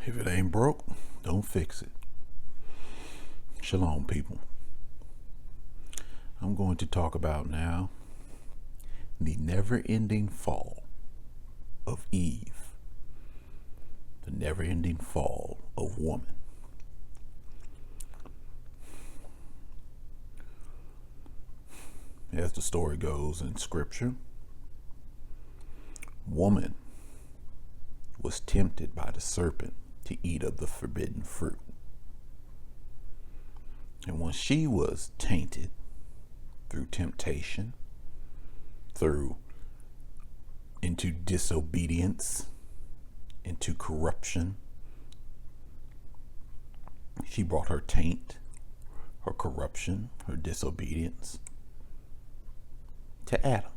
If it ain't broke, don't fix it. Shalom, people. I'm going to talk about now the never-ending fall of Eve, the never-ending fall of woman. As the story goes in Scripture, woman was tempted by the serpent to eat of the forbidden fruit. And when she was tainted through temptation, into disobedience, into corruption, she brought her taint, her corruption, her disobedience to Adam,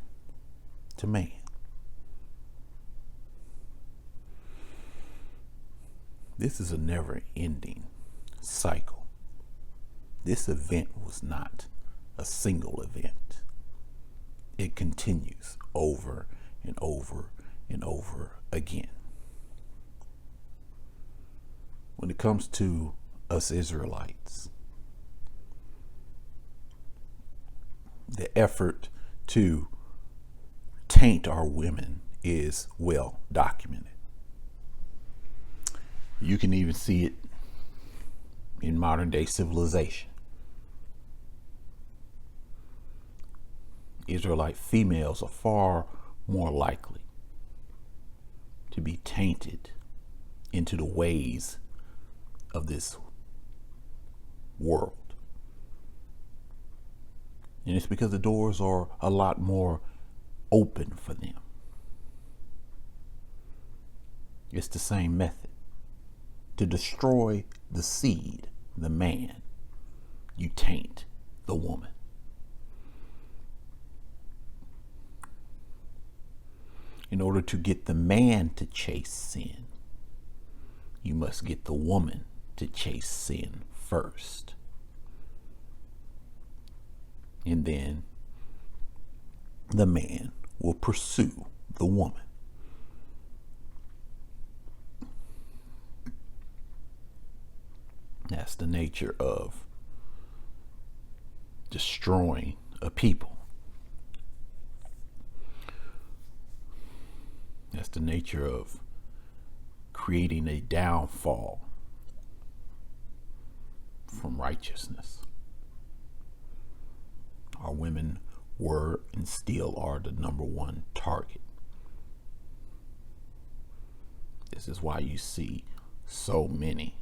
to man. This is a never-ending cycle. This event was not a single event. It continues over and over and over again. When it comes to us Israelites, the effort to taint our women is well documented. You can even see it in modern day civilization. Israelite females are far more likely to be tainted into the ways of this world. And it's because the doors are a lot more open for them. It's the same method. To destroy the seed, the man, you taint the woman. In order to get the man to chase sin, you must get the woman to chase sin first. And then the man will pursue the woman. That's the nature of destroying a people. That's the nature of creating a downfall from righteousness. Our women were and still are the number one target. This is why you see so many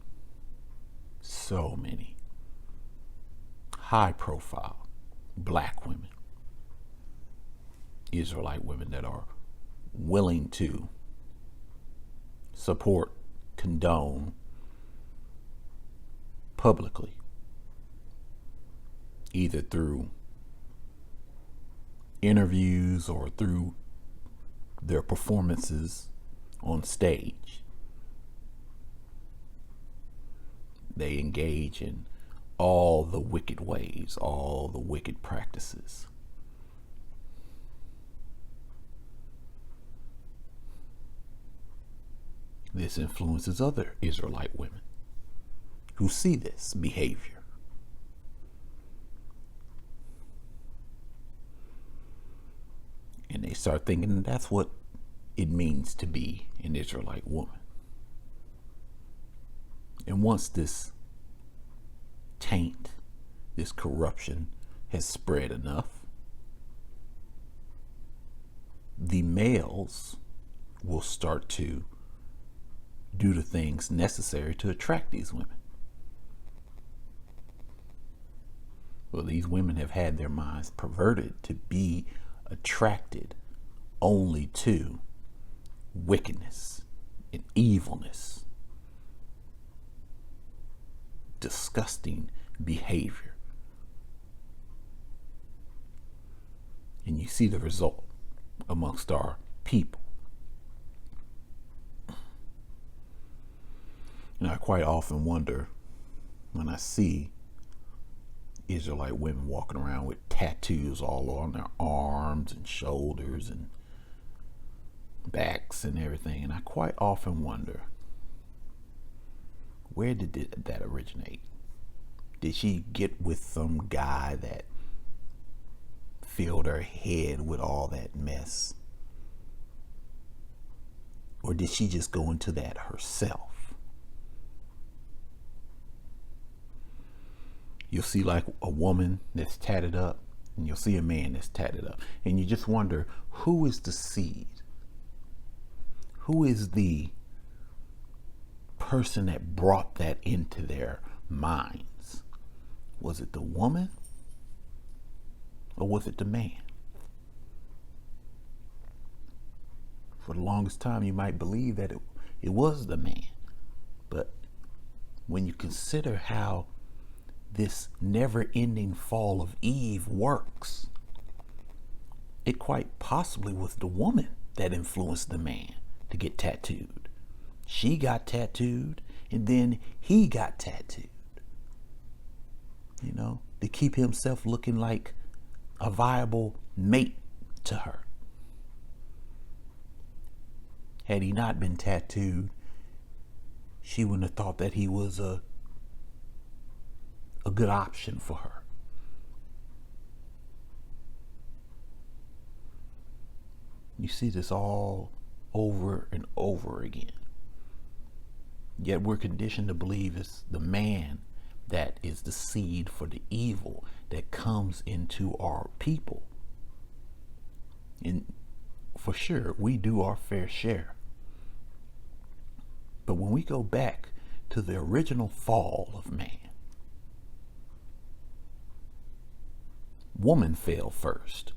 high profile black women, Israelite women that are willing to support, condone publicly, either through interviews or through their performances on stage. They engage in all the wicked ways, all the wicked practices. This influences other Israelite women who see this behavior. And they start thinking that's what it means to be an Israelite woman. And once this taint, this corruption has spread enough, the males will start to do the things necessary to attract these women. Well, these women have had their minds perverted to be attracted only to wickedness and evilness, disgusting behavior. And you see the result amongst our people. And I quite often wonder when I see Israelite women walking around with tattoos all on their arms and shoulders and backs and everything. And I quite often wonder, Where did that originate? Did she get with some guy that filled her head with all that mess? Or did she just go into that herself? You'll see like a woman that's tatted up, and you'll see a man that's tatted up. And you just wonder, who is the seed? Who is the person that brought that into their minds? Was it the woman? Or was it the man? For the longest time, you might believe that it was the man. But when you consider how this never-ending fall of Eve works, it quite possibly was the woman that influenced the man to get tattooed. She got tattooed, and then he got tattooed, to keep himself looking like a viable mate to her. Had he not been tattooed, she wouldn't have thought that he was a good option for her. You see this all over and over again. Yet we're conditioned to believe it's the man that is the seed for the evil that comes into our people. And for sure, we do our fair share. But when we go back to the original fall of man, woman fell first.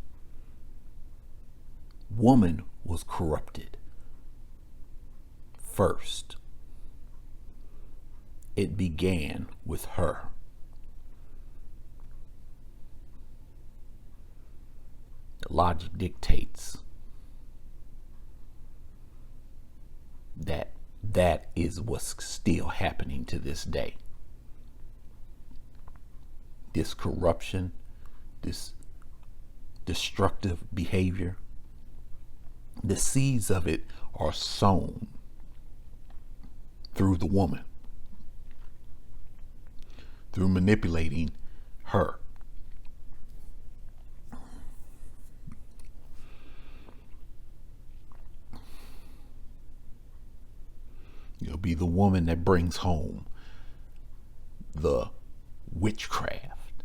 Woman was corrupted first. It began with her. The logic dictates that is what's still happening to this day. This corruption, this destructive behavior, the seeds of it are sown through the woman, through manipulating her. You'll be the woman that brings home the witchcraft.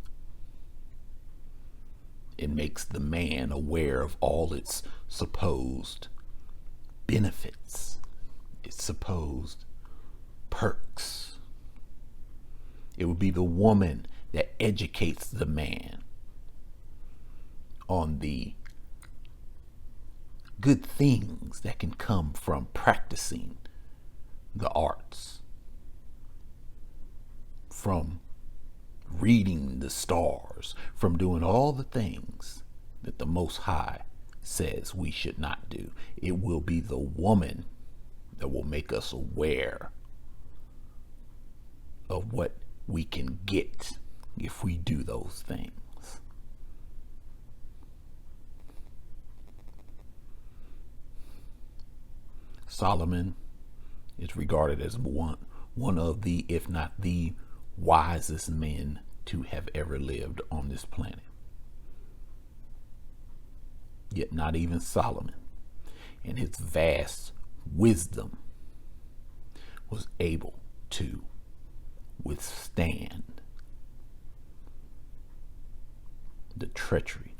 It makes the man aware of all its supposed benefits, its supposed perks. It would be the woman that educates the man on the good things that can come from practicing the arts, from reading the stars, from doing all the things that the Most High says we should not do. It will be the woman that will make us aware of what we can get if we do those things. Solomon is regarded as one of the, if not the wisest men to have ever lived on this planet. Yet not even Solomon, in his vast wisdom, was able to withstand the treachery,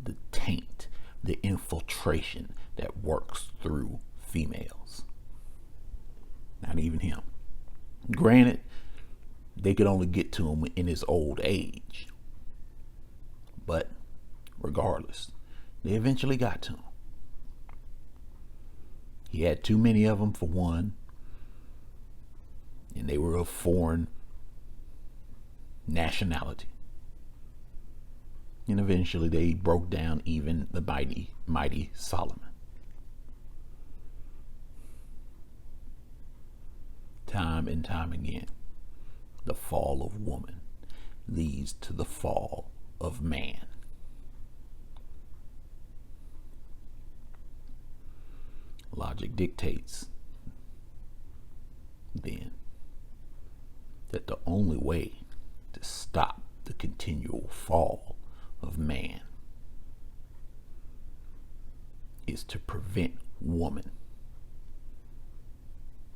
the taint, the infiltration that works through females. Not even him. Granted, they could only get to him in his old age. But regardless, they eventually got to him. He had too many of them, for one, and they were of foreign nationality. And eventually they broke down even the mighty Solomon. Time and time again, the fall of woman leads to the fall of man. Logic dictates then that the only way to stop the continual fall of man is to prevent woman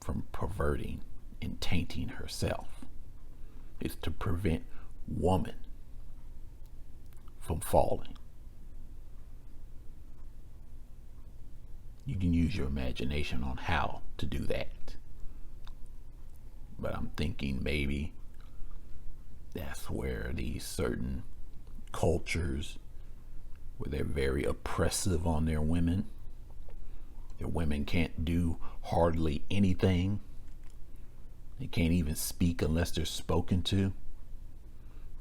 from perverting and tainting herself. Is to prevent woman from falling. You can use your imagination on how to do that. But I'm thinking maybe that's where these certain cultures, where they're very oppressive on their women. Their women can't do hardly anything. They can't even speak unless they're spoken to.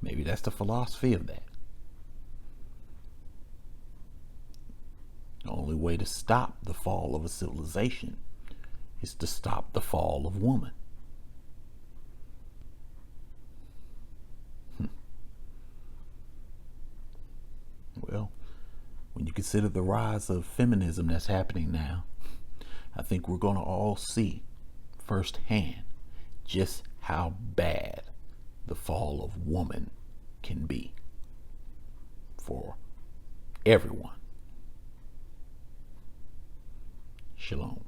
Maybe that's the philosophy of that. The only way to stop the fall of a civilization is to stop the fall of woman. Well, when you consider the rise of feminism that's happening now, I think we're going to all see firsthand just how bad the fall of woman can be for everyone. Shalom.